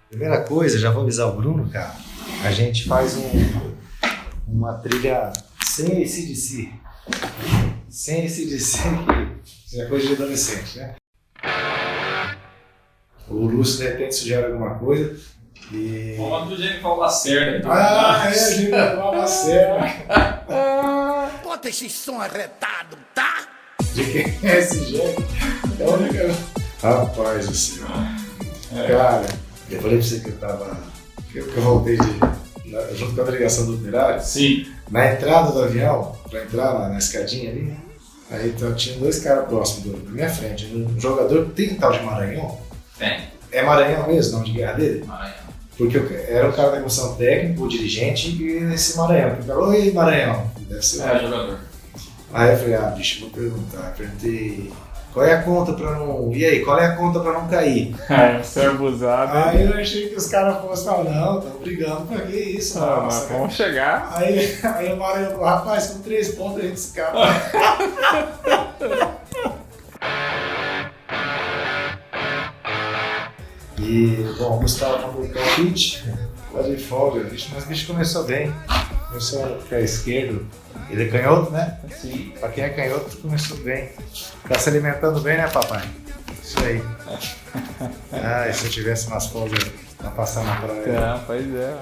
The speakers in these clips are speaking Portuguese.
Primeira coisa, já vou avisar o Bruno, cara. A gente faz uma trilha sem AC/DC. Sem AC/DC, que é coisa de adolescente, né? O Lúcio, de repente, sugere alguma coisa. E... Vamos do jeito que fala Lacerda. A gente vai falar Lacerda. Bota esse som arretado, tá? De quem é esse jeito? É a única... Rapaz do céu. Cara, eu falei pra você que eu tava... Que eu voltei junto com a delegação do operário. Sim. Na entrada do avião, pra entrar na escadinha ali, aí tinha dois caras próximos da minha frente. Um jogador, tem tal de Maranhão? Tem. É Maranhão mesmo, nome de guerra dele? Maranhão. Porque era o cara da comissão técnica, o dirigente, e esse Maranhão. Ele falou, oi Maranhão. Deve ser jogador. Aí eu falei, bicho, vou perguntar. Perguntei, qual é a conta pra não... E aí, qual é a conta pra não cair? Você é abusado. Aí eu achei que os caras fossem falar, não, estão brigando, pra que isso? Não, Nossa, mas vamos chegar. Aí o Maranhão falou, rapaz, com 3 pontos a gente escapa. E, bom, o Gustavo mandou o palpite, tá de folga, bicho, mas o bicho começou bem. Começou a ficar esquerdo. Ele é canhoto, né? Sim. Pra quem é canhoto, começou bem. Tá se alimentando bem, né, papai? Isso aí. E se eu tivesse umas folgas pra passar na praia? Pois é.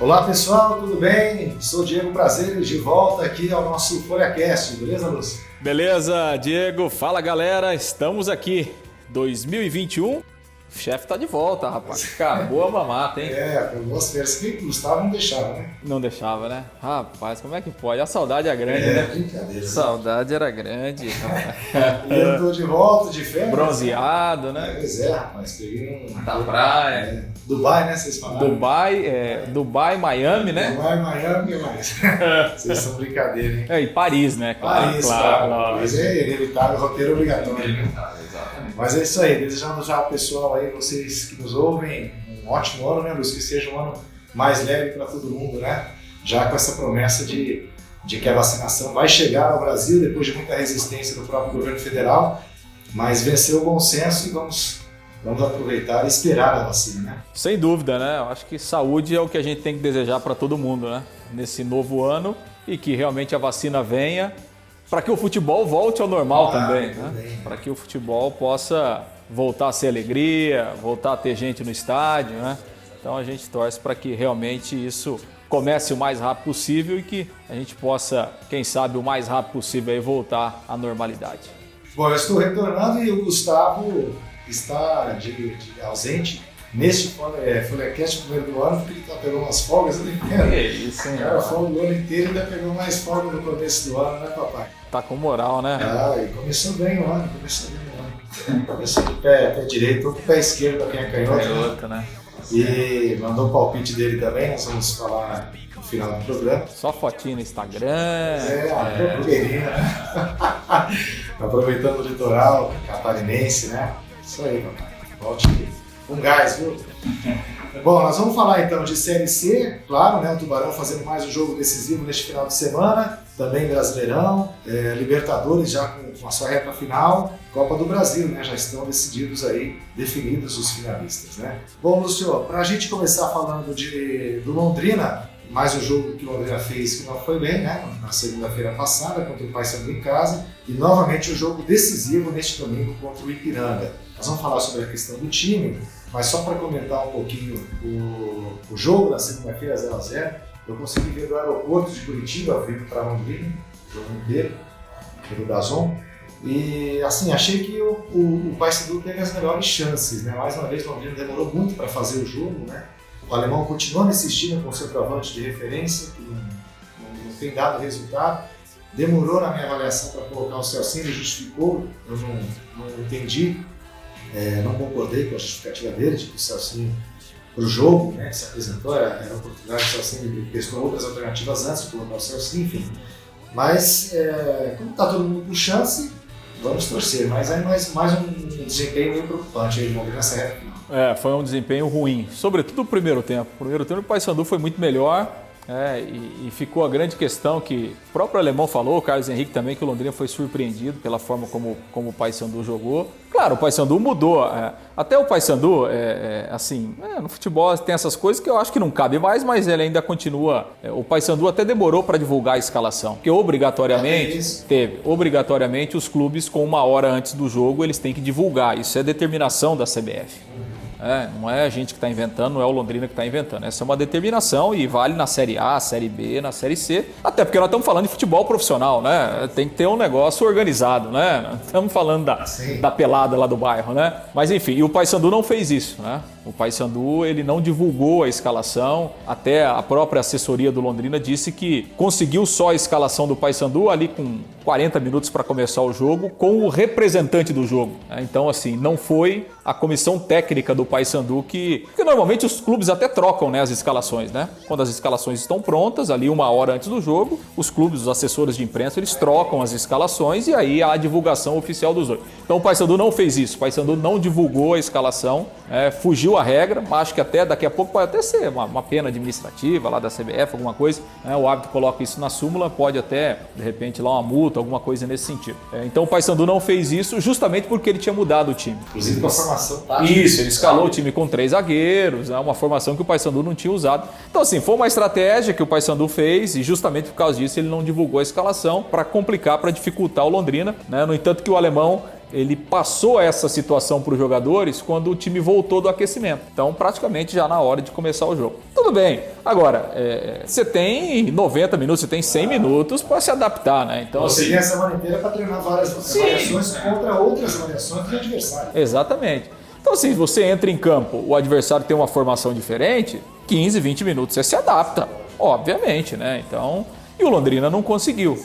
Olá, pessoal, tudo bem? Sou Diego Prazeres, de volta aqui ao nosso FolhaCast, beleza, Lúcio? Beleza, Diego. Fala, galera. Estamos aqui. 2021. O chefe tá de volta, rapaz. Acabou a mamata, hein? Acabou as férias. Que o Gustavo não deixava, né? Não deixava, né? Rapaz, como é que pode? A saudade é grande, né? Brincadeira. Saudade era grande. E eu tô de volta, de férias. Bronzeado, né? Pois é, rapaz. Peguei Da praia. Dubai, né? Vocês falaram? Dubai, Miami, né? Dubai, Miami, mais. Vocês são brincadeira, hein? E Paris, né? Paris, claro. Mas é inevitável, roteiro obrigatório. Né? Exatamente. Mas é isso aí, desejando já ao pessoal aí, vocês que nos ouvem, um ótimo ano, né, Lúcio? Que seja um ano mais leve para todo mundo, né? Já com essa promessa de que a vacinação vai chegar ao Brasil depois de muita resistência do próprio governo federal, mas venceu o bom senso e vamos aproveitar e esperar a vacina, né? Sem dúvida, né? Eu acho que saúde é o que a gente tem que desejar para todo mundo, né? Nesse novo ano e que realmente a vacina venha para que o futebol volte ao normal também, né? Para que o futebol possa voltar a ser alegria, voltar a ter gente no estádio, né? Então a gente torce para que realmente isso comece o mais rápido possível e que a gente possa, quem sabe, o mais rápido possível aí voltar à normalidade. Bom, eu estou retornando e o Gustavo está ausente neste FolhaCast primeiro do ano, porque ele pegou umas folgas ali inteiro. É isso, hein? Cara, folga o ano inteiro e ainda pegou mais folga no começo do ano, né, papai? Tá com moral, né? E começou bem o ano, Começou de pé direito, ou com o pé esquerdo para quem é canhoto. Né? E mandou o palpite dele também, nós vamos falar no final do programa. Só fotinho no Instagram. Blogueirinha, né? Aproveitando o litoral catarinense, né? Isso aí, papai. Volte com gás, viu? Bom, nós vamos falar então de Série C, claro, né? O Tubarão fazendo mais um jogo decisivo neste final de semana, também Brasileirão, Libertadores já com a sua reta final, Copa do Brasil, né? Já estão decididos aí, definidos os finalistas, né? Bom, Lúcio, para a gente começar falando do Londrina, mais um jogo que o Londrina fez que não foi bem, né? Na segunda-feira passada contra o Paysandu em casa, e novamente o jogo decisivo neste domingo contra o Ipiranga. Nós vamos falar sobre a questão do time, mas só para comentar um pouquinho o jogo da segunda-feira 0x0, eu consegui ver do aeroporto de Curitiba, vindo para Londrina, o jogo inteiro, pelo DAZN, e assim, achei que o Paysandu teve as melhores chances, né? Mais uma vez o Londrina demorou muito para fazer o jogo, né? O alemão continua nesse estilo com o centroavante de referência, que não tem dado resultado. Demorou na minha avaliação para colocar o Celcinho, ele justificou, eu não entendi. Não concordei com a justificativa dele, de que o Celcinho, para o jogo, né, que se apresentou, era a oportunidade do Celcinho, ele testou outras alternativas antes de colocar o Celcinho, enfim. Mas, como está todo mundo com chance, vamos torcer. Mas aí mais um desempenho meio preocupante aí de Londrina nessa reta final. Foi um desempenho ruim, sobretudo o primeiro tempo. O primeiro tempo o Paysandu foi muito melhor, E ficou a grande questão que o próprio Alemão falou, o Carlos Henrique também, que o Londrina foi surpreendido pela forma como o Paysandu jogou. Claro, o Paysandu mudou. Até o Paysandu, no futebol tem essas coisas que eu acho que não cabe mais, mas ele ainda continua. O Paysandu até demorou para divulgar a escalação, porque obrigatoriamente os clubes com 1 hora antes do jogo eles têm que divulgar. Isso é determinação da CBF. Não é a gente que está inventando, não é o Londrina que está inventando. Essa é uma determinação e vale na Série A, Série B, na Série C. Até porque nós estamos falando de futebol profissional, né? Tem que ter um negócio organizado, né? Não estamos falando da pelada lá do bairro, né? Mas enfim, e o Paysandu não fez isso, né? O Paysandu, ele não divulgou a escalação, até a própria assessoria do Londrina disse que conseguiu só a escalação do Paysandu ali com 40 minutos para começar o jogo, com o representante do jogo. Então, assim, não foi a comissão técnica do Paysandu porque normalmente os clubes até trocam, né, as escalações, né? Quando as escalações estão prontas, ali 1 hora antes do jogo, os clubes, os assessores de imprensa, eles trocam as escalações e aí há a divulgação oficial dos dois. Então o Paysandu não fez isso, o Paysandu não divulgou a escalação, fugiu a regra, acho que até daqui a pouco pode até ser uma pena administrativa lá da CBF, alguma coisa, o árbitro coloca isso na súmula, pode até, de repente, lá uma multa, alguma coisa nesse sentido. Então o Paysandu não fez isso justamente porque ele tinha mudado o time. Inclusive com a formação tática. Isso, ele escalou o time com 3 zagueiros, uma formação que o Paysandu não tinha usado. Então assim, foi uma estratégia que o Paysandu fez e justamente por causa disso ele não divulgou a escalação para complicar, para dificultar o Londrina, né? No entanto que o Alemão ele passou essa situação para os jogadores quando o time voltou do aquecimento. Então, praticamente já na hora de começar o jogo. Tudo bem. Agora, você tem 90 minutos, você tem 100 minutos para se adaptar, né? Então, você tem a semana inteira para treinar várias variações contra outras variações do adversário. Exatamente. Então, assim, você entra em campo, o adversário tem uma formação diferente, 15, 20 minutos você se adapta, obviamente, né? Então, e o Londrina não conseguiu.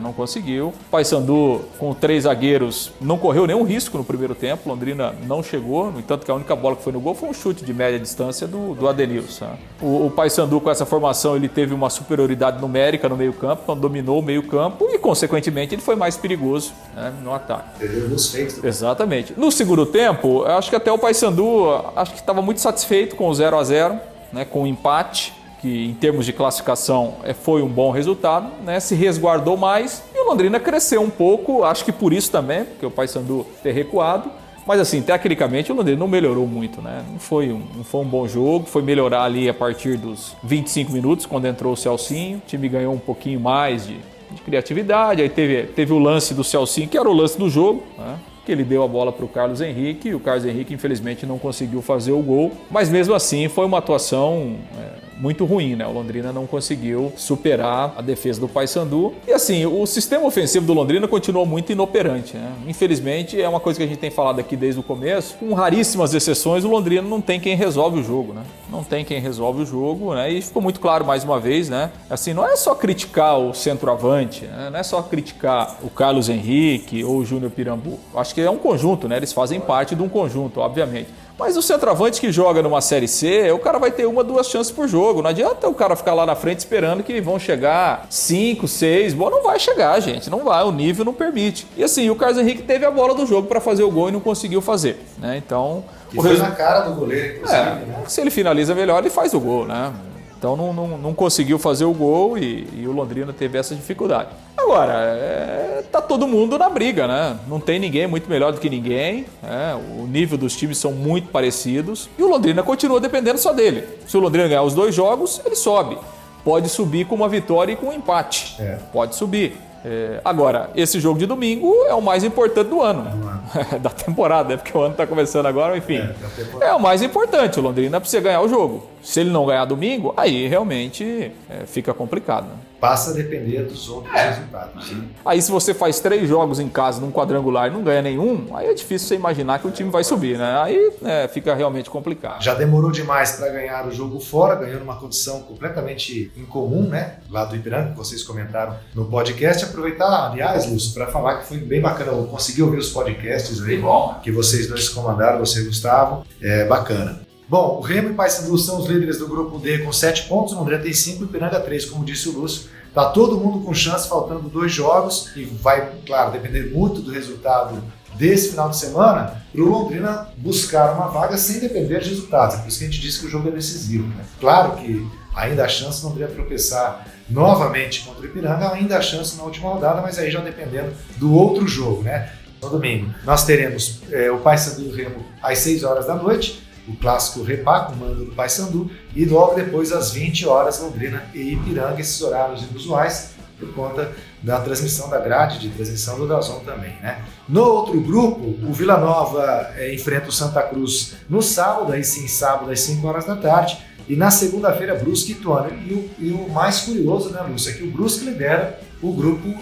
Não conseguiu. O Paysandu, com 3 zagueiros, não correu nenhum risco no primeiro tempo. Londrina não chegou. No entanto, que a única bola que foi no gol foi um chute de média distância do Adenilson. O Paysandu, com essa formação, ele teve uma superioridade numérica no meio-campo, então dominou o meio-campo e, consequentemente, ele foi mais perigoso, né, no ataque. Perdeu os feitos. Exatamente. No segundo tempo, eu acho que até o Paysandu estava muito satisfeito com o 0-0, né, com o empate, que em termos de classificação foi um bom resultado, né? Se resguardou mais e o Londrina cresceu um pouco, acho que por isso também, porque o Paysandu ter recuado, mas assim, tecnicamente o Londrina não melhorou muito, né? Não foi um bom jogo, foi melhorar ali a partir dos 25 minutos, quando entrou o Celcinho, o time ganhou um pouquinho mais de criatividade, aí teve o lance do Celcinho, que era o lance do jogo, né? Que ele deu a bola para o Carlos Henrique, e o Carlos Henrique infelizmente não conseguiu fazer o gol, mas mesmo assim foi uma atuação muito ruim, né? O Londrina não conseguiu superar a defesa do Paysandu. E assim, o sistema ofensivo do Londrina continuou muito inoperante, né? Infelizmente, é uma coisa que a gente tem falado aqui desde o começo. Com raríssimas exceções, o Londrina não tem quem resolve o jogo, né? Não tem quem resolve o jogo, né? E ficou muito claro mais uma vez, né? Assim, não é só criticar o centroavante, né? Não é só criticar o Carlos Henrique ou o Júnior Pirambu. Acho que é um conjunto, né? Eles fazem parte de um conjunto, obviamente. Mas o centroavante que joga numa Série C, o cara vai ter 1, 2 chances por jogo. Não adianta o cara ficar lá na frente esperando que vão chegar 5, 6. Bom, não vai chegar, gente. Não vai, o nível não permite. E assim, o Carlos Henrique teve a bola do jogo para fazer o gol e não conseguiu fazer, né? Então, que foi na cara do goleiro, inclusive, né? Se ele finaliza melhor, ele faz o gol, né? Então não conseguiu fazer o gol e o Londrina teve essa dificuldade. Agora, tá todo mundo na briga, né? Não tem ninguém muito melhor do que ninguém. O nível dos times são muito parecidos. E o Londrina continua dependendo só dele. Se o Londrina ganhar os 2 jogos, ele sobe. Pode subir com uma vitória e com um empate. Pode subir. Agora, esse jogo de domingo é o mais importante do ano. Da temporada, né? Porque o ano está começando agora, enfim. É o mais importante. O Londrina precisa ganhar o jogo. Se ele não ganhar domingo, aí realmente fica complicado, né? Passa a depender dos outros resultados. Sim. Aí se você faz 3 jogos em casa num quadrangular e não ganha nenhum, aí é difícil você imaginar que o time vai subir, né? Aí fica realmente complicado. Já demorou demais para ganhar o jogo fora, ganhou numa condição completamente incomum, né? Lá do Ipiranga, que vocês comentaram no podcast. Aproveitar, aliás, Lúcio, para falar que foi bem bacana. Eu consegui ouvir os podcasts aí, que vocês dois comandaram, você e o Gustavo. Bacana. Bom, o Remo e o Paysandu são os líderes do grupo D com 7 pontos, o Londrina tem 5 e o Ipiranga 3, como disse o Lúcio, Tá todo mundo com chance, faltando 2 jogos, e vai, claro, depender muito do resultado desse final de semana, para o Londrina buscar uma vaga sem depender de resultados. É por isso que a gente disse que o jogo é decisivo, né? Claro que ainda há chance de Londrina tropeçar novamente contra o Ipiranga, ainda há chance na última rodada, mas aí já dependendo do outro jogo, né? No domingo, nós teremos o Paysandu e o Remo às 6 horas da noite, o clássico Repá, com o mando do Paysandu, e logo depois às 20 horas, Londrina e Ipiranga, esses horários inusuais, por conta da transmissão da grade, de transmissão do DAZN também, né? No outro grupo, o Vila Nova enfrenta o Santa Cruz no sábado, aí sim, sábado às 5 horas da tarde, e na segunda-feira, Brusque e Ituano. E o mais curioso, né, Lúcio, é que o Brusque lidera o grupo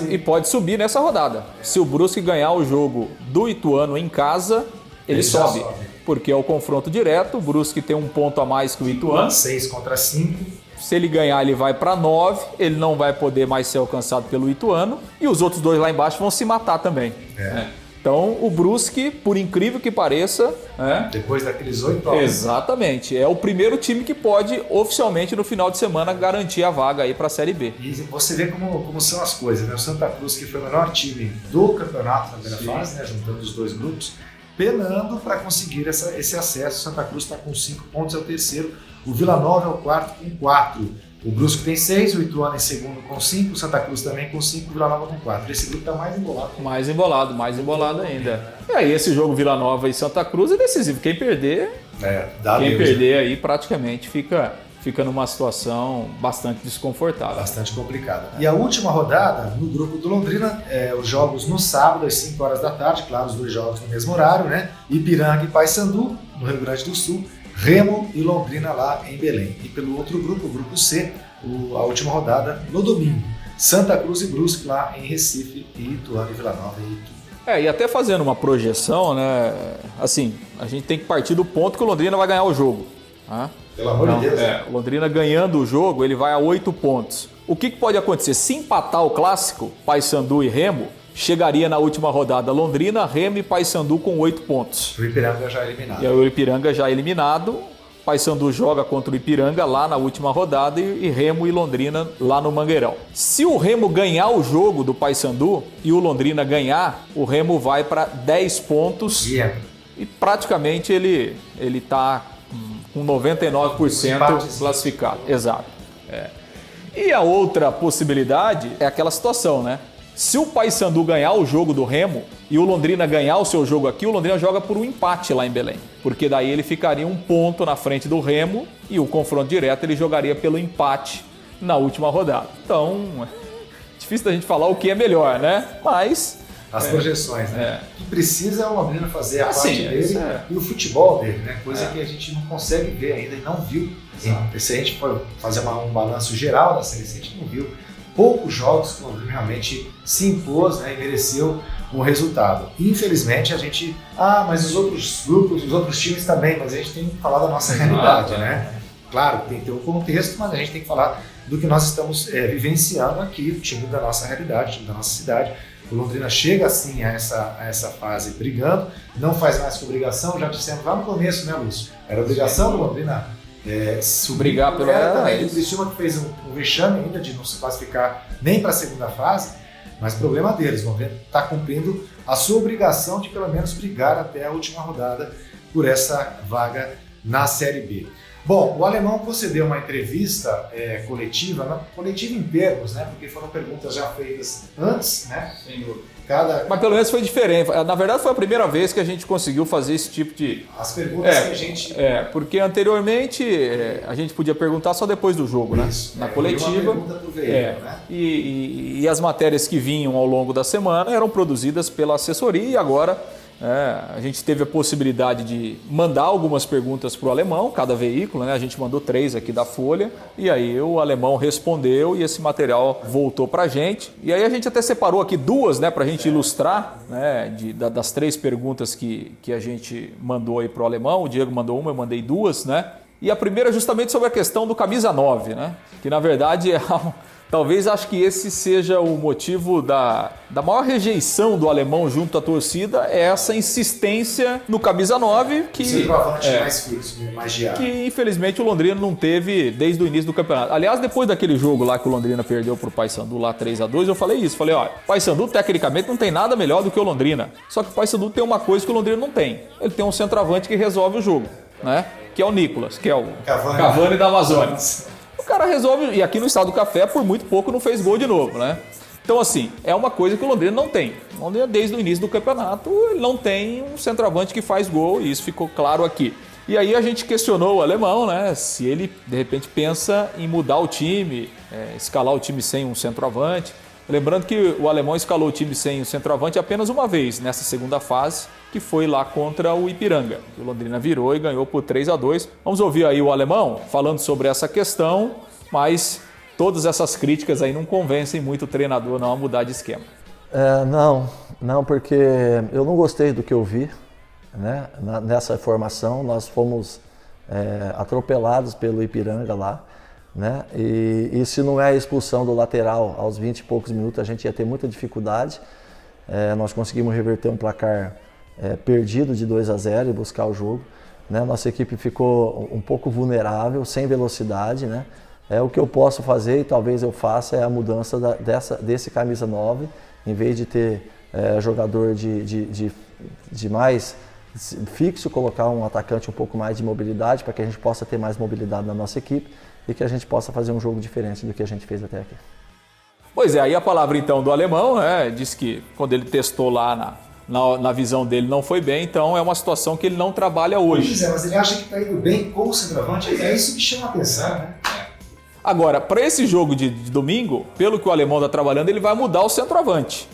e pode subir nessa rodada. Se o Brusque ganhar o jogo do Ituano em casa, ele sobe. Porque é o confronto direto, o Brusque tem um ponto a mais que o Ituano. 6 contra 5. Se ele ganhar, ele vai para 9, ele não vai poder mais ser alcançado pelo Ituano, e os outros 2 lá embaixo vão se matar também. Então, o Brusque, por incrível que pareça... Depois daqueles 8 anos. Exatamente. É o primeiro time que pode, oficialmente, no final de semana, garantir a vaga aí para a Série B. E você vê como são as coisas, né? O Santa Cruz, que foi o menor time do campeonato na primeira fase, né? Juntando os 2 grupos, penando para conseguir esse acesso. O Santa Cruz está com 5 pontos, é o terceiro. O Vila Nova é o quarto com 4. O Brusque tem 6, o Ituano em segundo com 5, o Santa Cruz também com 5, o Vila Nova com 4. Esse grupo está mais embolado. Mais embolado ainda. E aí esse jogo Vila Nova e Santa Cruz é decisivo. Quem perder, aí praticamente fica numa situação bastante desconfortável. Bastante complicada. Né? E a última rodada, no grupo do Londrina, os jogos no sábado às 5 horas da tarde, claro, os 2 jogos no mesmo horário, né? Ipiranga e Paysandu, no Rio Grande do Sul, Remo e Londrina lá em Belém. E pelo outro grupo, o grupo C, a última rodada no domingo. Santa Cruz e Brusque lá em Recife, e Ituano e Vila Nova e Itu. E até fazendo uma projeção, né? Assim, a gente tem que partir do ponto que o Londrina vai ganhar o jogo. Tá? Pelo amor de Deus. O Londrina ganhando o jogo, ele vai a 8 pontos. O que pode acontecer? Se empatar o clássico, Paysandu e Remo, chegaria na última rodada Londrina, Remo e Paysandu com 8 pontos. O Ipiranga já eliminado. E o Ipiranga já eliminado. Paysandu joga contra o Ipiranga lá na última rodada e Remo e Londrina lá no Mangueirão. Se o Remo ganhar o jogo do Paysandu e o Londrina ganhar, o Remo vai para 10 pontos e praticamente ele está com 99% classificado. Exato. E a outra possibilidade é aquela situação, né? Se o Paysandu ganhar o jogo do Remo e o Londrina ganhar o seu jogo aqui, o Londrina joga por um empate lá em Belém. Porque daí ele ficaria 1 ponto na frente do Remo e o confronto direto ele jogaria pelo empate na última rodada. Então, difícil da gente falar o que é melhor, né? Mas... As projeções, né? O que precisa é o Londrina fazer a parte dele e o futebol dele, né? Coisa que a gente não consegue ver ainda e não viu. Se a gente for fazer um balanço geral da Série C, a gente não viu. Poucos jogos que o Londrina realmente se impôs, né, e mereceu um resultado. Infelizmente a gente... mas os outros grupos, os outros times também, mas a gente tem que falar da nossa realidade, né? Claro, tem que ter um contexto, mas a gente tem que falar do que nós estamos vivenciando aqui, o time da nossa realidade, o time da nossa cidade. O Londrina chega assim a essa fase brigando, não faz mais que obrigação, já dissemos lá no começo, né, Lúcio? Era obrigação do Londrina brigar pelo também. O Criciúma que fez um vexame ainda de não se classificar nem para a segunda fase, mas problema deles, vão ver, está cumprindo a sua obrigação de pelo menos brigar até a última rodada por essa vaga na Série B. Bom, o Alemão concedeu uma entrevista coletiva em termos, né? Porque foram perguntas já feitas antes, né? Sem dúvida. Mas pelo menos foi diferente. Na verdade, foi a primeira vez que a gente conseguiu fazer esse tipo de... As perguntas que a gente... porque anteriormente a gente podia perguntar só depois do jogo, né? Na coletiva. Uma pergunta pro veículo, né? E as matérias que vinham ao longo da semana eram produzidas pela assessoria e agora... a gente teve a possibilidade de mandar algumas perguntas para o Alemão, cada veículo, né? A gente mandou 3 aqui da Folha, e aí o Alemão respondeu e esse material voltou para a gente. E aí a gente até separou aqui 2, né, para a gente ilustrar, né, das 3 perguntas que a gente mandou aí para o Alemão. O Diego mandou uma, eu mandei 2, né? E a primeira é justamente sobre a questão do camisa 9, né? Que na verdade Talvez acho que esse seja o motivo da maior rejeição do alemão junto à torcida, é essa insistência no camisa 9 que Centroavante mais fixo, mais diário. que infelizmente o Londrina não teve desde o início do campeonato. Aliás, depois daquele jogo lá que o Londrina perdeu pro Paysandu lá 3-2, eu falei isso. Falei, ó, o Paysandu tecnicamente não tem nada melhor do que o Londrina. Só que o Paysandu tem uma coisa que o Londrina não tem. Ele tem um centroavante que resolve o jogo, né? Que é o Nicolas, que é o Cavani da Amazônia. O cara resolve, e aqui no Estado do Café, por muito pouco, não fez gol de novo, né? Então, assim, é uma coisa que o Londrina não tem. O Londrina, desde o início do campeonato, ele não tem um centroavante que faz gol, e isso ficou claro aqui. E aí a gente questionou o alemão, né? Se ele, de repente, pensa em mudar o time, escalar o time sem um centroavante. Lembrando que o alemão escalou o time sem o centroavante apenas uma vez, nessa segunda fase, que foi lá contra o Ipiranga. O Londrina virou e ganhou por 3-2. Vamos ouvir aí o alemão falando sobre essa questão, mas todas essas críticas aí não convencem muito o treinador não a mudar de esquema. Não, porque eu não gostei do que eu vi, né? Nessa formação. Nós fomos atropelados pelo Ipiranga lá. Né? E se não é a expulsão do lateral aos 20 e poucos minutos, a gente ia ter muita dificuldade. Nós conseguimos reverter um placar perdido de 2-0 e buscar o jogo. Né? Nossa equipe ficou um pouco vulnerável, sem velocidade. Né? O que eu posso fazer, e talvez eu faça, é a mudança desse camisa 9, em vez de ter jogador de mais fixo, colocar um atacante um pouco mais de mobilidade, para que a gente possa ter mais mobilidade na nossa equipe e que a gente possa fazer um jogo diferente do que a gente fez até aqui. Pois é, aí a palavra então do alemão, né, diz que quando ele testou lá na visão dele não foi bem, então é uma situação que ele não trabalha hoje. Pois é, mas ele acha que está indo bem com o centroavante, é isso que chama a atenção, né? Agora, para esse jogo de domingo, pelo que o alemão está trabalhando, ele vai mudar o centroavante.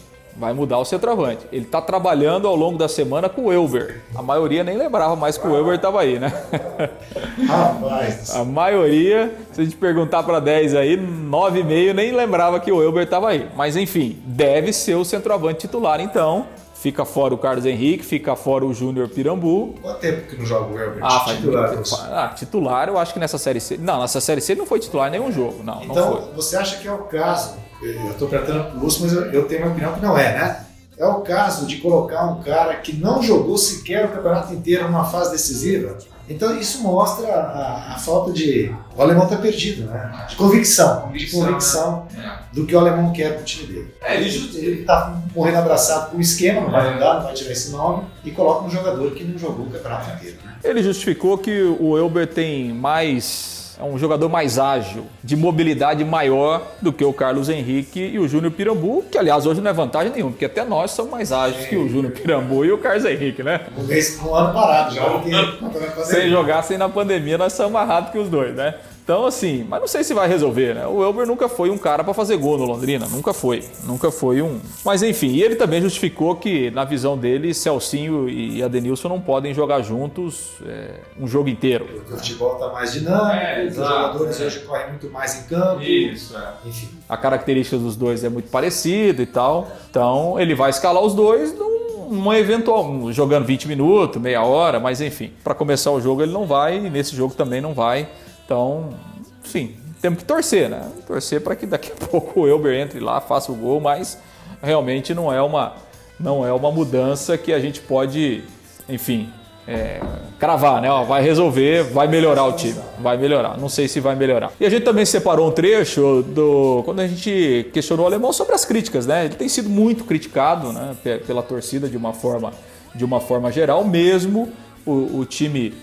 Ele está trabalhando ao longo da semana com o Elber. A maioria nem lembrava mais que o Elber estava aí, né? Rapaz. A maioria, se a gente perguntar para 10 aí, 9,5 nem lembrava que o Elber estava aí. Mas enfim, deve ser o centroavante titular então. Fica fora o Carlos Henrique, fica fora o Júnior Pirambu. Quanto tempo que não joga o Elber? Titular eu acho que nessa Série C... Não, nessa Série C ele não foi titular em nenhum jogo. Não, então, não foi. Você acha que é o caso... Eu estou tratando pro Lúcio, mas eu tenho uma opinião que não é, né? É o caso de colocar um cara que não jogou sequer o campeonato inteiro numa fase decisiva. Então isso mostra a falta de... O alemão está perdido, né? De convicção do que o alemão quer pro time dele. Ele está morrendo abraçado com o esquema, não vai mudar, não vai tirar esse nome, e coloca um jogador que não jogou o campeonato inteiro. Né? Ele justificou que o Elber tem é um jogador mais ágil, de mobilidade maior do que o Carlos Henrique e o Júnior Pirambu, que aliás hoje não é vantagem nenhuma, porque até nós somos mais ágeis que o Júnior Pirambu e o Carlos Henrique, né? Um ano parado já, porque sem jogar, sem na pandemia, nós somos mais rápidos que os dois, né? Então, assim, mas não sei se vai resolver, né? O Elber nunca foi um cara para fazer gol no Londrina, nunca foi um. Mas enfim, e ele também justificou que, na visão dele, Celcinho e Adenilson não podem jogar juntos um jogo inteiro. Porque o futebol está mais dinâmico, os jogadores hoje correm muito mais em campo. Isso, Enfim. A característica dos dois é muito parecida e tal, então ele vai escalar os dois num eventual, jogando 20 minutos, meia hora, mas enfim, para começar o jogo ele não vai, e nesse jogo também não vai. Então, sim, temos que torcer, né? Torcer para que daqui a pouco o Elber entre lá, faça o gol, mas realmente não é uma mudança que a gente pode, enfim, cravar, né? Ó, vai resolver, vai melhorar o time, vai melhorar. Não sei se vai melhorar. E a gente também separou um trecho quando a gente questionou o alemão sobre as críticas, né? Ele tem sido muito criticado, né, pela torcida de uma forma geral, mesmo o time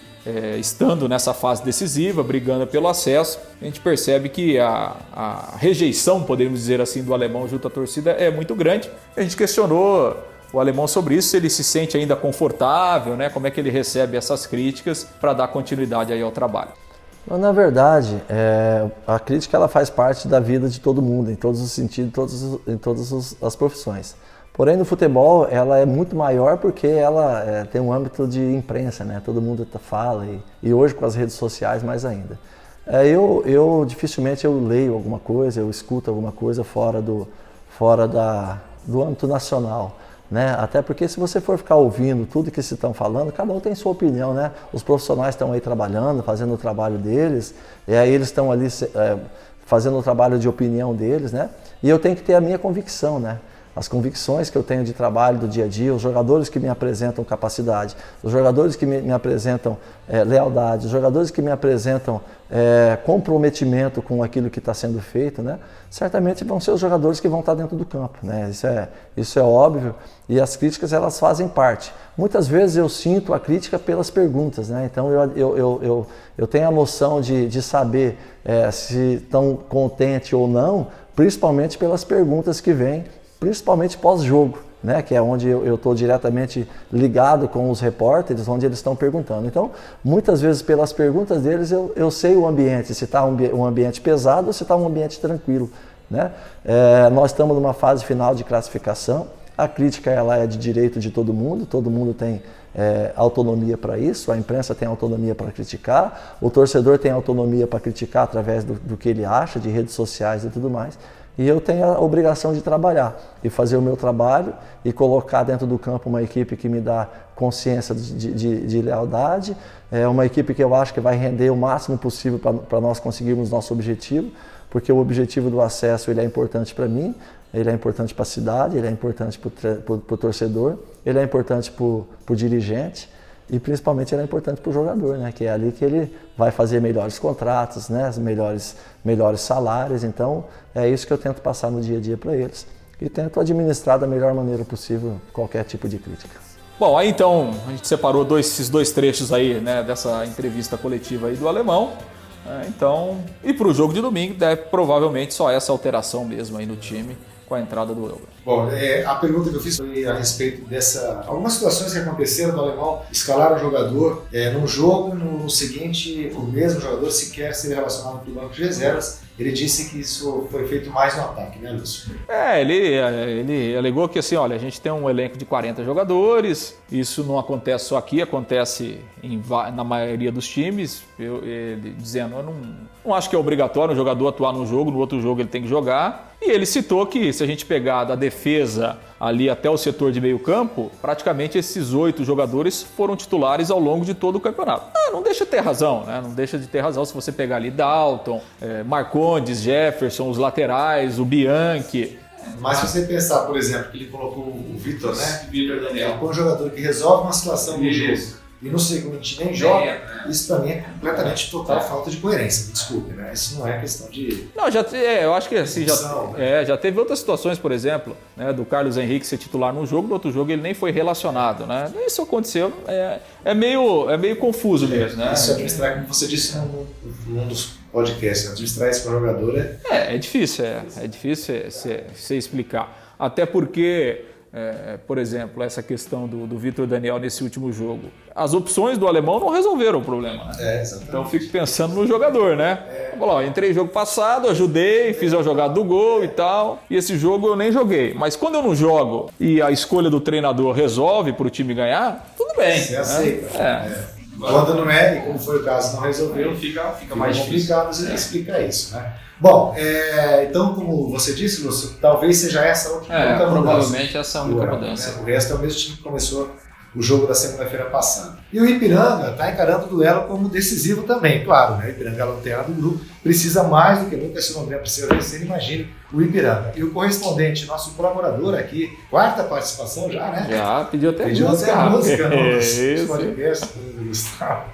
estando nessa fase decisiva, brigando pelo acesso. A gente percebe que a rejeição, podemos dizer assim, do alemão junto à torcida é muito grande. A gente questionou o alemão sobre isso, se ele se sente ainda confortável, né? Como é que ele recebe essas críticas para dar continuidade aí ao trabalho. Na verdade, a crítica ela faz parte da vida de todo mundo, em todos os sentidos, em todas as profissões. Porém, no futebol, ela é muito maior porque ela tem um âmbito de imprensa, né? Todo mundo fala e hoje com as redes sociais mais ainda. Eu dificilmente eu leio alguma coisa, eu escuto alguma coisa fora do âmbito nacional. Né? Até porque se você for ficar ouvindo tudo que se estão falando, cada um tem sua opinião, né? Os profissionais estão aí trabalhando, fazendo o trabalho deles, e aí eles estão ali fazendo o trabalho de opinião deles, né? E eu tenho que ter a minha convicção, né? As convicções que eu tenho de trabalho do dia a dia, os jogadores que me apresentam capacidade, os jogadores que me apresentam lealdade, os jogadores que me apresentam comprometimento com aquilo que está sendo feito, né? Certamente vão ser os jogadores que vão estar dentro do campo, né? Isso é óbvio, e as críticas elas fazem parte. Muitas vezes eu sinto a crítica pelas perguntas, né? Então eu tenho a noção de saber se estão contentes ou não, principalmente pelas perguntas que vêm, principalmente pós-jogo, né, que é onde eu estou diretamente ligado com os repórteres, onde eles estão perguntando. Então, muitas vezes pelas perguntas deles eu sei o ambiente, se está um ambiente pesado ou se está um ambiente tranquilo, né? Nós estamos numa fase final de classificação, a crítica ela é de direito de todo mundo tem autonomia para isso, a imprensa tem autonomia para criticar, o torcedor tem autonomia para criticar através do que ele acha, de redes sociais e tudo mais. E eu tenho a obrigação de trabalhar e fazer o meu trabalho e colocar dentro do campo uma equipe que me dá consciência de lealdade, uma equipe que eu acho que vai render o máximo possível para nós conseguirmos nosso objetivo, porque o objetivo do acesso ele é importante para mim, ele é importante para a cidade, ele é importante para o torcedor, ele é importante para o dirigente. E principalmente ele é importante para o jogador, né? Que é ali que ele vai fazer melhores contratos, né? melhores salários. Então é isso que eu tento passar no dia a dia para eles. E tento administrar da melhor maneira possível qualquer tipo de crítica. Bom, aí então a gente separou esses dois trechos aí, né, dessa entrevista coletiva aí do Alemão. Então, e para o jogo de domingo deve provavelmente só essa alteração mesmo aí no time com a entrada do Elber. Bom, a pergunta que eu fiz foi a respeito algumas situações que aconteceram no Alemão, escalaram o jogador num jogo, no seguinte o mesmo jogador sequer ser relacionado para o banco de reservas. Ele disse que isso foi feito mais no ataque, né, Lúcio? Ele alegou que assim, olha, a gente tem um elenco de 40 jogadores, isso não acontece só aqui, acontece na maioria dos times, ele dizendo, eu não acho que é obrigatório um jogador atuar num jogo, no outro jogo ele tem que jogar. E ele citou que se a gente pegar da defesa ali até o setor de meio campo, praticamente esses 8 jogadores foram titulares ao longo de todo o campeonato. Não deixa de ter razão, né? Não deixa de ter razão se você pegar ali Dalton, Marcondes, Jefferson, os laterais, o Bianchi. Mas se você pensar, por exemplo, que ele colocou o Vitor, né? Vitor Daniel. Ele põe um jogador que resolve uma situação no jogo e no seguinte nem joga, isso para mim é completamente total falta de coerência, me desculpe, né? Isso não é questão de... Não, eu acho que assim, já teve outras situações, por exemplo, né, do Carlos Henrique ser titular num jogo, no outro jogo ele nem foi relacionado, né? Isso aconteceu, é meio confuso mesmo, né? Isso administrar, como você disse num dos podcasts, administrar isso para o jogador é difícil, é difícil você explicar, até porque... por exemplo, essa questão do Vitor Daniel nesse último jogo. As opções do Alemão não resolveram o problema, né? Exatamente. Então eu fico pensando no jogador, né? Entrei jogo passado, ajudei, fiz a jogada do gol e tal, e esse jogo eu nem joguei. Mas quando eu não jogo e a escolha do treinador resolve para o time ganhar, tudo bem. Você aceita. Quando não é, e como foi o caso, não resolveu, fica mais complicado você explicar isso, né? Bom, então, como você disse, Lúcio, talvez seja essa outra mudança. Provavelmente essa é a única mudança. O resto é o mesmo time que começou o jogo da segunda-feira passada. E o Ipiranga está encarando o duelo como decisivo também, claro, né? O Ipiranga é a lanterna do grupo, precisa mais do que nunca, se o Londrina precisa vencer, imagine o Ipiranga. E o correspondente, nosso colaborador aqui, 4ª participação já, né? Já, pediu até música nos podcasts do Gustavo.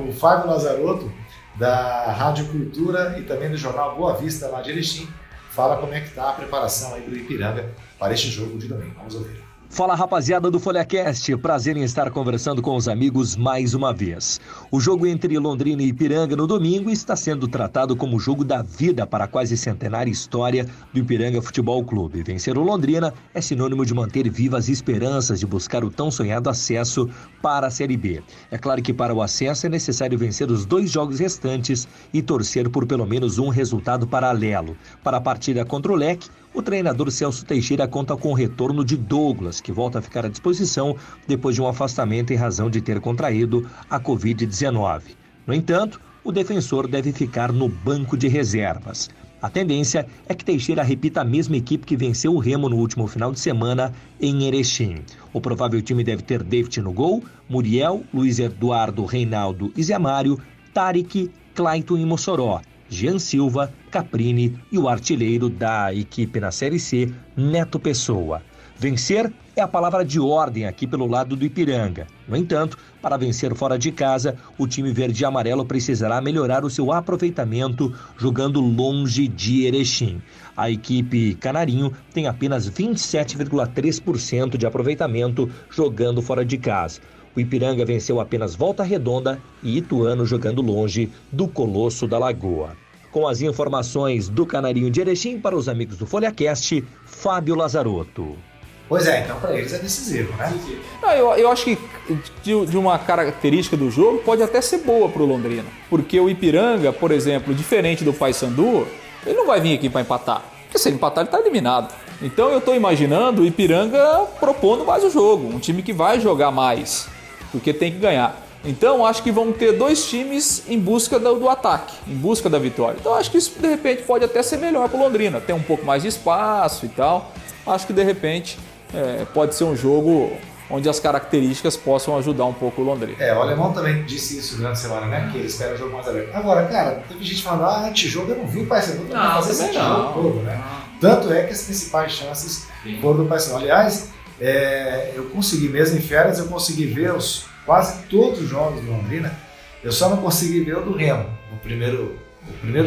O Fábio Lazarotto, da Rádio Cultura e também do jornal Boa Vista, lá de Erechim, fala como é que está a preparação aí do Ipiranga para este jogo de domingo. Vamos ouvir. Fala, rapaziada do FolhaCast, prazer em estar conversando com os amigos mais uma vez. O jogo entre Londrina e Ipiranga no domingo está sendo tratado como o jogo da vida para a quase centenária história do Ipiranga Futebol Clube. Vencer o Londrina é sinônimo de manter vivas esperanças de buscar o tão sonhado acesso para a Série B. É claro que para o acesso é necessário vencer os 2 jogos restantes e torcer por pelo menos um resultado paralelo. Para a partida contra o Leque, o treinador Celso Teixeira conta com o retorno de Douglas, que volta a ficar à disposição depois de um afastamento em razão de ter contraído a Covid-19. No entanto, o defensor deve ficar no banco de reservas. A tendência é que Teixeira repita a mesma equipe que venceu o Remo no último final de semana em Erechim. O provável time deve ter David no gol, Muriel, Luiz Eduardo, Reinaldo e Zé Mário, Tarik, Clayton e Mossoró. Jean Silva, Caprini e o artilheiro da equipe na Série C, Neto Pessoa. Vencer é a palavra de ordem aqui pelo lado do Ipiranga. No entanto, para vencer fora de casa, o time verde e amarelo precisará melhorar o seu aproveitamento jogando longe de Erechim. A equipe canarinho tem apenas 27,3% de aproveitamento jogando fora de casa. O Ipiranga venceu apenas Volta Redonda e Ituano jogando longe do Colosso da Lagoa. Com as informações do Canarinho de Erechim para os amigos do FolhaCast, Fábio Lazarotto. Pois é, então para eles é decisivo, né? Não, eu acho que de uma característica do jogo pode até ser boa para o Londrina. Porque o Ipiranga, por exemplo, diferente do Paysandu, ele não vai vir aqui para empatar. Porque se ele empatar, ele está eliminado. Então eu estou imaginando o Ipiranga propondo mais o jogo. Um time que vai jogar mais, porque tem que ganhar. Então acho que vão ter dois times em busca do ataque, em busca da vitória. Então acho que isso de repente pode até ser melhor para o Londrina. Ter um pouco mais de espaço e tal. Acho que de repente pode ser um jogo onde as características possam ajudar um pouco o Londrina. O alemão também disse isso durante a semana, né? Que ele espera o jogo mais aberto. Agora, cara, teve gente falando, antijogo, eu não vi o Paysandu fazer esse antijogo todo, né? Tanto é que as principais chances foram do Paysandu. Aliás, eu consegui, mesmo em férias, eu consegui ver quase todos os jogos do Londrina. Eu só não consegui ver o do Remo, o primeiro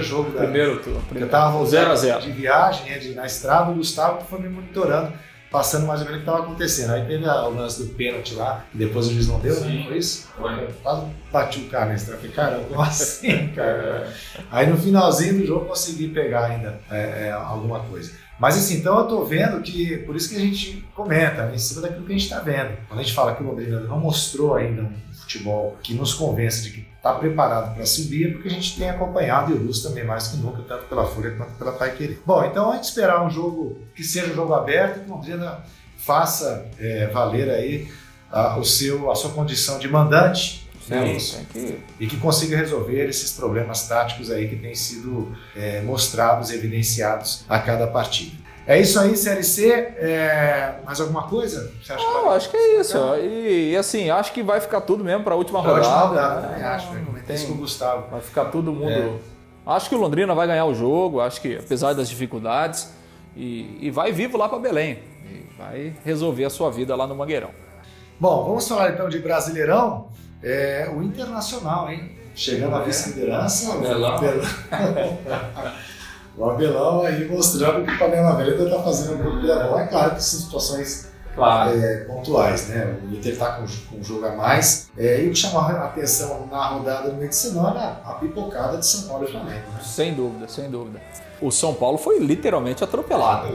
jogo. Eu estava 0-0 de viagem, na estrada, o Gustavo que foi me monitorando, passando mais ou menos o que estava acontecendo. Aí teve o lance do pênalti lá, que depois o juiz não deu, né? Foi isso? Eu quase bati o cara na estrada. Falei, caramba, como assim, cara? Aí no finalzinho do jogo eu consegui pegar ainda alguma coisa. Mas assim, então eu tô vendo que, por isso que a gente comenta, né, em cima daquilo que a gente está vendo. Quando a gente fala que o Londrina não mostrou ainda um futebol que nos convence de que está preparado para subir, porque a gente tem acompanhado, e o Lúcio também mais que nunca, tanto pela Folha quanto pela Paiquerê. Bom, então a gente esperar um jogo que seja um jogo aberto, que o Londrina faça valer aí a sua condição de mandante, né, e que consiga resolver esses problemas táticos aí que têm sido mostrados, evidenciados a cada partida. É isso aí, Série C. Mais alguma coisa? Você acha acho que é isso. E assim, acho que vai ficar tudo mesmo para a última rodada. Última rodada, também acho. Isso com o Gustavo. Vai ficar todo mundo... Acho que o Londrina vai ganhar o jogo, acho que apesar das dificuldades, e vai vivo lá para Belém. E vai resolver a sua vida lá no Mangueirão. Bom, vamos falar então de Brasileirão. O Internacional, hein? Chegando à vice-liderança. O Abelão aí mostrando que o Panela Velha ainda está fazendo um pouco de bom. É claro que são situações pontuais, né? O Inter está com um jogo a mais. E o que chamou a atenção na rodada no meio de semana, a pipocada de São Paulo e Flamengo. Né? Sem dúvida, sem dúvida. O São Paulo foi literalmente atropelado.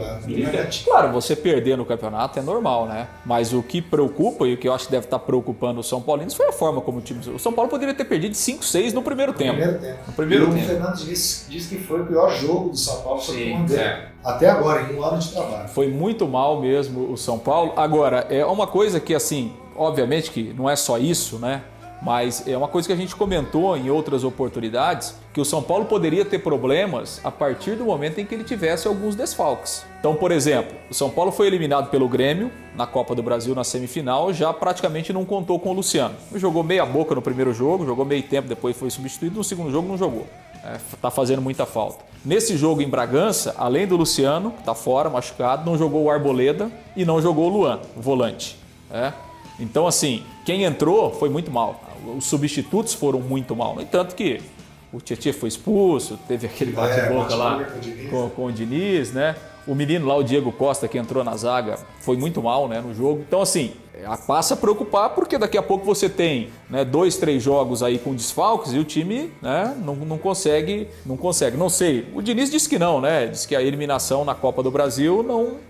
Claro, você perder no campeonato é normal, né? Mas o que preocupa e o que eu acho que deve estar preocupando o São Paulinos foi a forma como o time... O São Paulo poderia ter perdido 5-6 no primeiro tempo. No primeiro tempo. O Fernando diz que foi o pior jogo do São Paulo até agora, em um ano de trabalho. Foi muito mal mesmo o São Paulo. Agora, é uma coisa que, assim, obviamente que não é só isso, né? Mas é uma coisa que a gente comentou em outras oportunidades, que o São Paulo poderia ter problemas a partir do momento em que ele tivesse alguns desfalques. Então, por exemplo, o São Paulo foi eliminado pelo Grêmio na Copa do Brasil na semifinal, já praticamente não contou com o Luciano. Jogou meia boca no primeiro jogo, jogou meio tempo, depois foi substituído, no segundo jogo não jogou. Tá fazendo muita falta. Nesse jogo em Bragança, além do Luciano, que tá fora, machucado, não jogou o Arboleda e não jogou o Luan, o volante. Então, assim, quem entrou foi muito mal. Os substitutos foram muito mal. No entanto que o Tietê foi expulso, teve aquele bate-boca lá com o Diniz, né? O menino lá, o Diego Costa, que entrou na zaga, foi muito mal, né, no jogo. Então, assim, passa a preocupar porque daqui a pouco você tem, né, 2, 3 jogos aí com desfalques e o time, né, não consegue. Não sei. O Diniz disse que não, né? Disse que a eliminação na Copa do Brasil,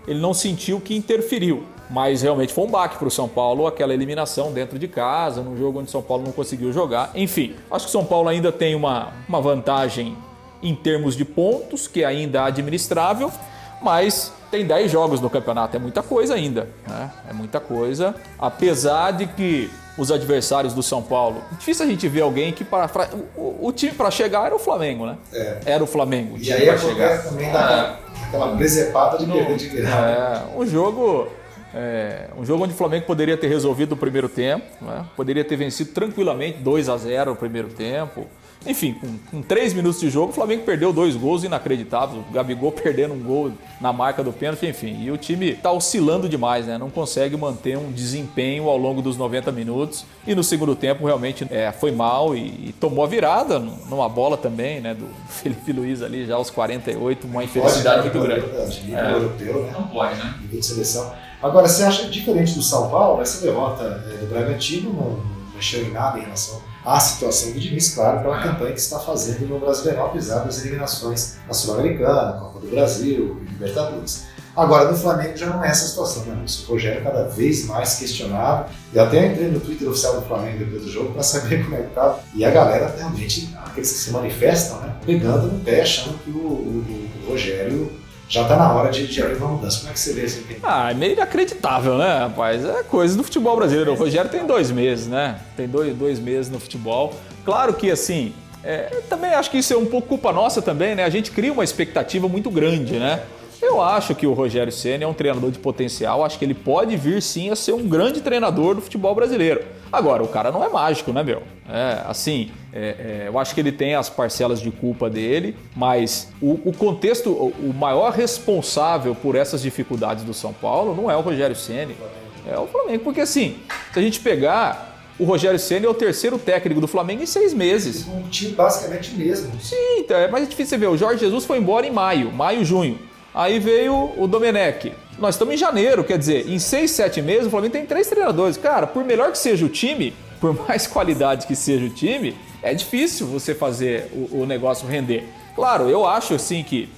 ele não sentiu que interferiu. Mas realmente foi um baque para o São Paulo, aquela eliminação dentro de casa, num jogo onde o São Paulo não conseguiu jogar. Enfim, acho que o São Paulo ainda tem uma vantagem em termos de pontos, que ainda é administrável, mas tem 10 jogos no campeonato, é muita coisa ainda, né? É muita coisa, apesar de que os adversários do São Paulo, difícil a gente ver alguém que o time para chegar era o Flamengo, né? Era o Flamengo. E aí acontece também daquela presepada de perder de virar. Um jogo onde o Flamengo poderia ter resolvido o primeiro tempo, né? Poderia ter vencido tranquilamente 2-0 no primeiro tempo. Enfim, com 3 minutos de jogo, o Flamengo perdeu 2 gols inacreditáveis. O Gabigol perdendo um gol na marca do pênalti, enfim. E o time tá oscilando demais, né? Não consegue manter um desempenho ao longo dos 90 minutos. E no segundo tempo, realmente, foi mal e tomou a virada numa bola também, né? Do Felipe Luiz ali, já aos 48, uma infelicidade muito grande. Europeu, né? Não pode, né? Nível de seleção. Agora, você acha diferente do São Paulo, essa derrota do Bragantino não mexeu em nada em relação à situação do Diniz, claro, pela campanha que está fazendo no Brasileirão, apesar das eliminações na Sul-Americana, Copa do Brasil e Libertadores. Agora, no Flamengo já não é essa situação, né? O Rogério cada vez mais questionado. Eu até entrei no Twitter oficial do Flamengo depois do jogo para saber como é que estava. E a galera realmente, aqueles que se manifestam, né, pegando no pé, achando que o Rogério já está na hora de abrir uma mudança. Como é que você vê isso aqui? É meio inacreditável, né, rapaz? É coisa do futebol brasileiro. O Rogério tem 2 meses, né? Tem dois meses no futebol. Claro que, assim, também acho que isso é um pouco culpa nossa também, né? A gente cria uma expectativa muito grande, né? Eu acho que o Rogério Ceni é um treinador de potencial, acho que ele pode vir sim a ser um grande treinador do futebol brasileiro. Agora, o cara não é mágico, né, meu? Eu acho que ele tem as parcelas de culpa dele, mas o contexto, o maior responsável por essas dificuldades do São Paulo não é o Rogério Ceni, é o Flamengo. Porque assim, se a gente pegar, o Rogério Ceni é o 3º técnico do Flamengo em 6 meses. Um time basicamente mesmo. Sim, então, mas é difícil você ver. O Jorge Jesus foi embora em maio, junho. Aí veio o Domenech. Nós estamos em janeiro, quer dizer, em 6, 7 meses o Flamengo tem 3 treinadores. Cara, por melhor que seja o time, por mais qualidade que seja o time, é difícil você fazer o negócio render. Claro, eu acho assim que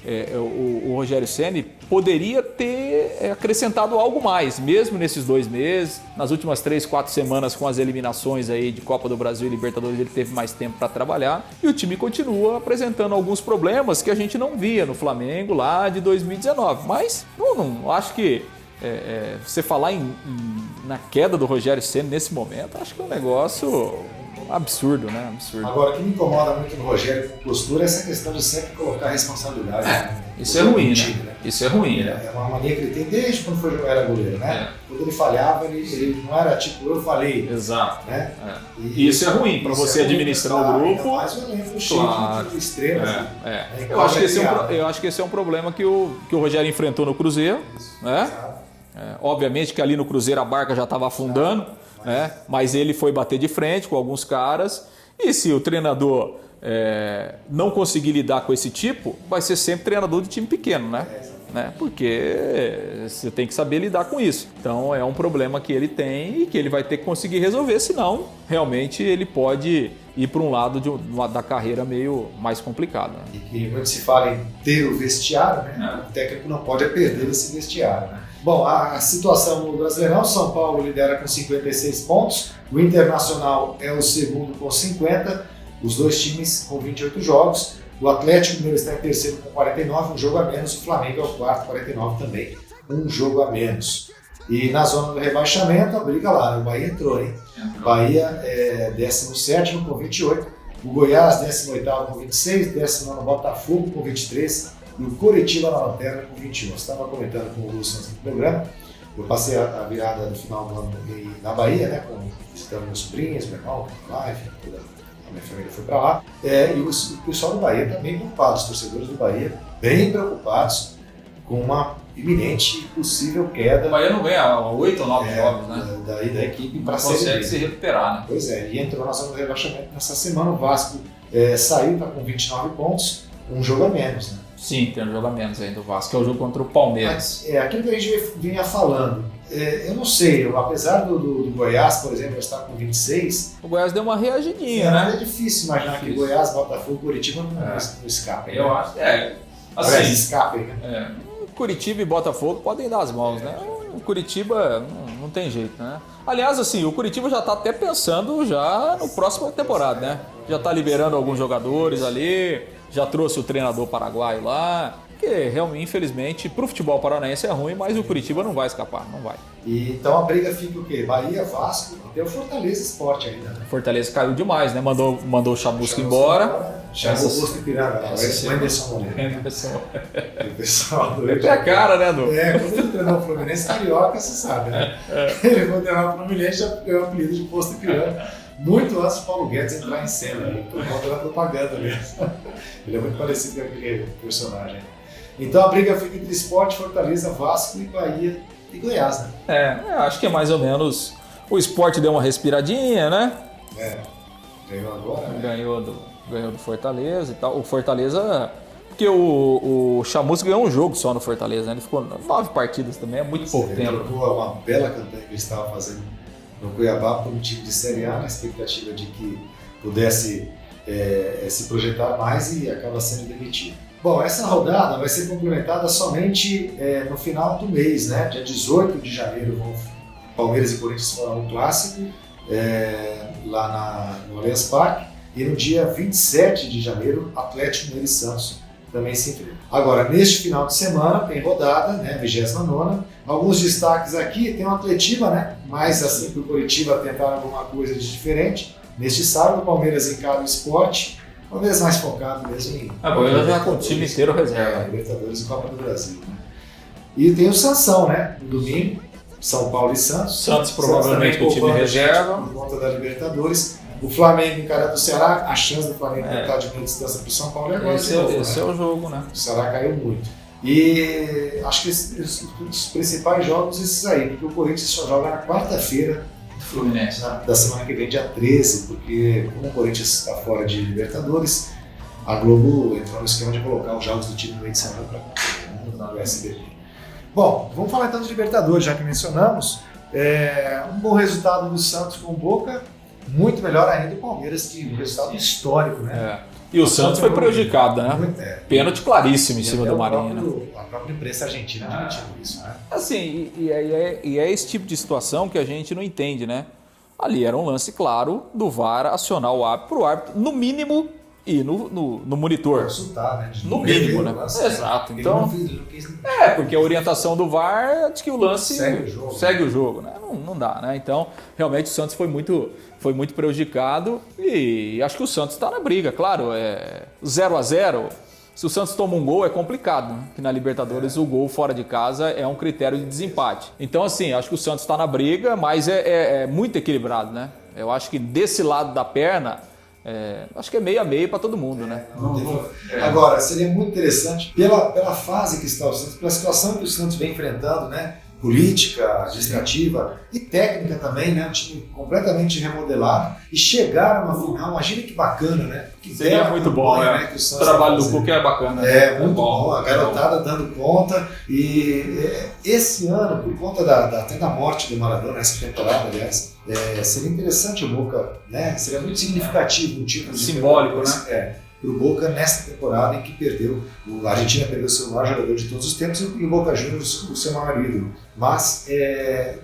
o Rogério Ceni poderia ter acrescentado algo mais, mesmo nesses 2 meses. Nas últimas 3, 4 semanas com as eliminações aí de Copa do Brasil e Libertadores, ele teve mais tempo para trabalhar. E o time continua apresentando alguns problemas que a gente não via no Flamengo lá de 2019. Mas não acho que você falar na queda do Rogério Ceni nesse momento, acho que é um negócio absurdo, né? Absurdo. Agora, o que me incomoda muito no Rogério com postura é essa questão de sempre colocar responsabilidade. Isso é ruim, né? Isso é ruim, né? É uma mania que ele tem desde quando era goleiro, né? Quando ele falhava, ele não era tipo, eu falei. Exato. Né? E isso é ruim para você administrar o grupo. Mais um elenco cheio de estrelas. Eu acho que esse é um problema que o Rogério enfrentou no Cruzeiro, né? Obviamente que ali no Cruzeiro a barca já estava afundando, né? Mas ele foi bater de frente com alguns caras. E se o treinador não conseguir lidar com esse tipo, vai ser sempre treinador de time pequeno, né? Porque você tem que saber lidar com isso. Então é um problema que ele tem e que ele vai ter que conseguir resolver, senão realmente ele pode ir para um lado da carreira meio mais complicado. Né? E que quando se fala em ter o vestiário, né? O técnico não pode perder esse vestiário. Né? Bom, a situação no Brasileirão, São Paulo lidera com 56 pontos, o Internacional é o segundo com 50, os 2 times com 28 jogos, o Atlético Mineiro está em terceiro com 49, um jogo a menos, o Flamengo é o quarto, 49 também, um jogo a menos. E na zona do rebaixamento, a briga lá, o Bahia entrou, hein? Bahia é 17º com 28, o Goiás 18º com 26, 19º Botafogo com 23, e o Coritiba na lanterna com 21. Você estava comentando com o Lúcio antes do programa, eu passei a virada do final do ano na Bahia, né, visitando meus sobrinhos, meu irmão, lá, enfim, toda a minha família foi para lá. E o pessoal do Bahia está bem preocupado, os torcedores do Bahia bem preocupados com uma iminente e possível queda. O Bahia não ganha 8 ou 9 jogos, né? Da equipe para consegue se recuperar, né? Pois é, e entrou na zona do rebaixamento nessa semana. O Vasco saiu, está com 29 pontos, um jogo a menos, né? Sim, tem um jogo a menos ainda do Vasco, que é o jogo contra o Palmeiras. Aquilo que a gente vinha falando, eu não sei, apesar do Goiás, por exemplo, estar com 26... O Goiás deu uma reagidinha, né? É difícil imaginar que Goiás, Botafogo e Curitiba não escapem. Eu acho, assim, escapem, né? Curitiba e Botafogo podem dar as mãos, né? O Curitiba não tem jeito, né? Aliás, assim, o Curitiba já está até pensando já no próximo temporada, né? Já está liberando alguns jogadores ali, já trouxe o treinador paraguaio lá, que realmente, infelizmente, para o futebol paranaense é ruim, mas o Curitiba não vai escapar, não vai. E então a briga fica o quê? Bahia, Vasco, até o Fortaleza Sport ainda, né? Fortaleza caiu demais, né? Mandou o Chamusca embora. Chamou o Posto Ipiranga, o Anderson Moreira. O pessoal do É a cara, né, Du? Quando ele treinou o Fluminense, carioca, você sabe, né? Ele foi treinar o Fluminense, já ganhou o apelido de Posto Ipiranga. muito antes de Paulo Guedes entrar em cena, né? Por conta da propaganda mesmo. Ele é muito parecido com aquele personagem. Então a briga fica entre Sport, Fortaleza, Vasco e Bahia e Goiás, né? Acho que é mais ou menos. O Sport deu uma respiradinha, né? Ganhou agora, né? Ganhou do Fortaleza e tal. O Fortaleza. Porque o Chamusca ganhou um jogo só no Fortaleza, né? Ele ficou 9 partidas também, é muito pouco Ele tempo. trocou uma bela campanha que ele estava fazendo no Cuiabá por um time de Série A, na expectativa de que pudesse se projetar mais e acaba sendo demitido. Bom, essa rodada vai ser complementada somente no final do mês, né? Dia 18 de janeiro, Palmeiras e Corinthians farão um clássico lá no Allianz Parque, e no dia 27 de janeiro, Atlético Mineiro e Santos também se enfrentam. Agora, neste final de semana, tem rodada, né? 29ª. Alguns destaques aqui, tem uma Atletiba, né? Mas assim, para o Coritiba tentar alguma coisa de diferente. Neste sábado, o Palmeiras encara o Sport. Palmeiras mais focado mesmo em... O Palmeiras já com o time inteiro reserva. Libertadores e Copa do Brasil, né? E tem o Sansão, né? No domingo, São Paulo e Santos. Santos provavelmente com o time reserva. Por conta da Libertadores. O Flamengo encarando o Ceará, a chance do Flamengo tentar diminuir a distância para o São Paulo é agora. Esse é o jogo, né? O Ceará caiu muito. E acho que os principais jogos esses aí, porque o Corinthians só joga na quarta-feira Fluminense. da semana que vem, dia 13, porque como o Corinthians está fora de Libertadores, a Globo entrou no esquema de colocar os jogos do time no meio de semana para o SBT. Bom, vamos falar então de Libertadores, já que mencionamos. Um bom resultado do Santos com o Boca, muito melhor ainda o Palmeiras, que um resultado histórico, né? E o Santos foi prejudicado, né? Muito, Pênalti claríssimo em cima do Marinho, né? A própria imprensa argentina admitindo isso, né? Assim, e é esse tipo de situação que a gente não entende, né? Ali era um lance claro do VAR acionar o árbitro para o árbitro, no mínimo, ir no monitor. Consultar, né? No mínimo, né? Exato. Então, porque a orientação do VAR é de que o lance segue o jogo, né? Não dá, né? Então, realmente o Santos foi muito prejudicado e acho que o Santos está na briga, claro, 0-0. Se o Santos toma um gol é complicado, né? Que na Libertadores o gol fora de casa é um critério de desempate. Então, assim, acho que o Santos está na briga, mas é muito equilibrado, né? Eu acho que desse lado da perna, acho que é meio a meio para todo mundo, né? Agora, seria muito interessante, pela fase que está o Santos, pela situação que o Santos vem enfrentando, né? Política, administrativa e técnica também, né? Um time completamente remodelado e chegar a uma final, imagina que bacana, né? Que seria muito bom, né? Que o trabalho do Cuca é bacana. Muito bom, a garotada dando conta e esse ano, por conta até da morte do Maradona, essa temporada, aliás, seria interessante o Boca, né? Seria muito significativo um título simbólico, né? Para o Boca nessa temporada em que a Argentina perdeu o seu maior jogador de todos os tempos e o Boca Juniors o seu maior ídolo. Mas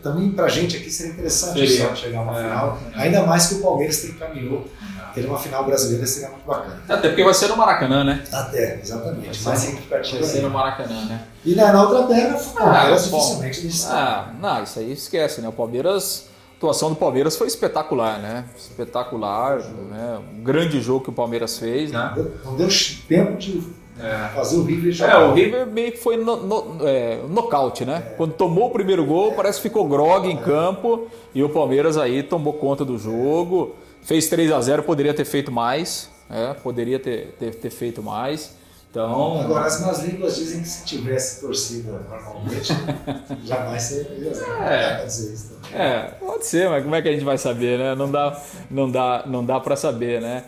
também para a gente aqui seria interessante chegar a uma final, ainda mais que o Palmeiras encaminhou. Ter uma final brasileira seria muito bacana. Até porque vai ser no Maracanã, né? Exatamente. Mais significativo. Vai ser no Maracanã, né? E na outra perna, o Palmeiras dificilmente não, isso aí esquece, né? O Palmeiras... A atuação do Palmeiras foi espetacular, né? Espetacular, né? Um grande jogo que o Palmeiras fez, né? Não deu tempo de fazer o River jogar. O River meio que foi nocaute, né? Quando tomou o primeiro gol, parece que ficou grogue em campo e o Palmeiras aí tomou conta do jogo, fez 3-0, poderia ter feito mais, poderia ter feito mais. Então... Agora, as más línguas dizem que se tivesse torcida normalmente, jamais seria fazer isso também. Pode ser, mas como é que a gente vai saber, né? Não dá para saber, né?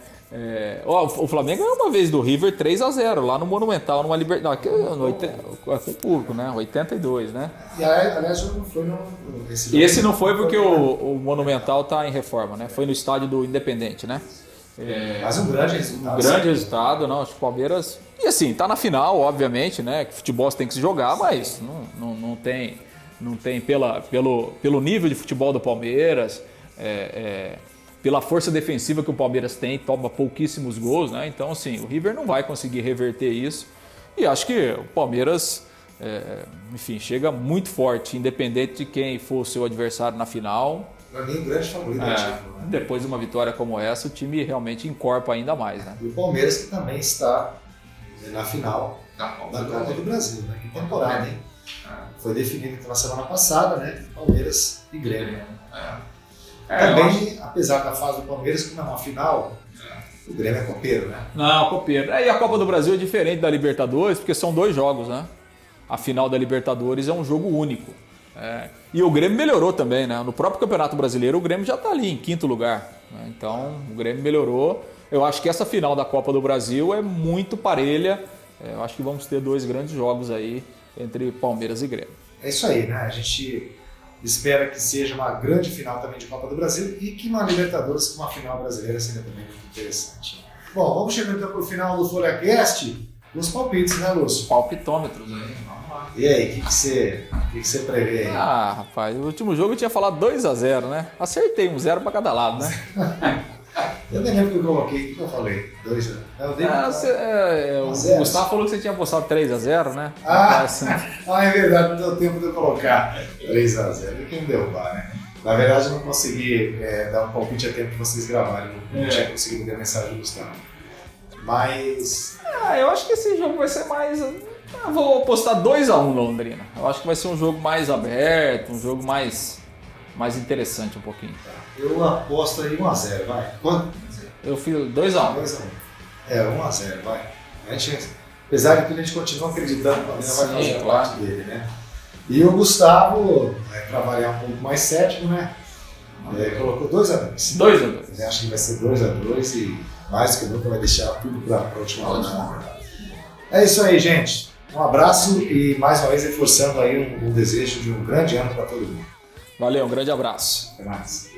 O Flamengo ganhou uma vez do River 3-0 lá no Monumental, numa Libertadores, com o público, né? 82, né? E aliás, não foi esse não foi porque o Monumental está em reforma, né? Foi no estádio do Independente, né? Mas um grande resultado. Resultado, não, acho que o Palmeiras... E assim, tá na final, obviamente, né? Que futebol tem que se jogar, mas não tem pelo nível de futebol do Palmeiras, pela força defensiva que o Palmeiras tem, toma pouquíssimos gols, né? Então, assim, o River não vai conseguir reverter isso. E acho que o Palmeiras, enfim, chega muito forte, independente de quem for o seu adversário na final. Para mim, o grande favorito do título, né? Depois de uma vitória como essa, o time realmente encorpa ainda mais, né? E o Palmeiras, que também está na final da Copa do Brasil, né? Que temporada, hein? Foi definido então na semana passada, né? Palmeiras e Grêmio. Também, apesar da fase do Palmeiras, como é uma final, o Grêmio é copeiro, né? Não, copeiro. E a Copa do Brasil é diferente da Libertadores, porque são 2 jogos, né? A final da Libertadores é um jogo único. E o Grêmio melhorou também, né? No próprio Campeonato Brasileiro, o Grêmio já está ali em 5º lugar. Né? Então, o Grêmio melhorou. Eu acho que essa final da Copa do Brasil é muito parelha. Eu acho que vamos ter 2 grandes jogos aí entre Palmeiras e Grêmio. É isso aí, né? A gente espera que seja uma grande final também de Copa do Brasil e que uma Libertadores com uma final brasileira seja também muito interessante. Bom, vamos chegando então para o final do FolhaCast. Os palpites, né, Lúcio? Palpitômetros aí. E aí, o que você prevê aí? Rapaz, o último jogo eu tinha falado 2-0, né? Acertei, 0 para cada lado, né? Eu nem lembro o que eu coloquei. O que eu falei? 2-0. O Gustavo falou que você tinha apostado 3-0, né? É verdade, não deu tempo de eu colocar 3-0. Quem derrubar, né? Na verdade, eu não consegui dar um palpite a tempo que vocês gravarem. Não tinha conseguido ver a mensagem do Gustavo. Mas... eu acho que esse jogo vai ser mais... vou apostar 2-1 Londrina. Eu acho que vai ser um jogo mais aberto, um jogo mais interessante um pouquinho. Eu aposto aí 1-0, vai. Quanto? Eu fiz 2-1. 2-1. 1-0, vai. A gente, apesar de tudo, a gente continua acreditando que o Palmeiras vai fazer a parte dele, né? E o Gustavo, para variar um pouco mais cético, né? Colocou 2-2. 2-2. Eu acho que vai ser 2-2 e mais que nunca vai deixar tudo para a última rodada. É isso aí, gente. Um abraço e mais uma vez reforçando aí um desejo de um grande ano para todo mundo. Valeu, um grande abraço. Até mais.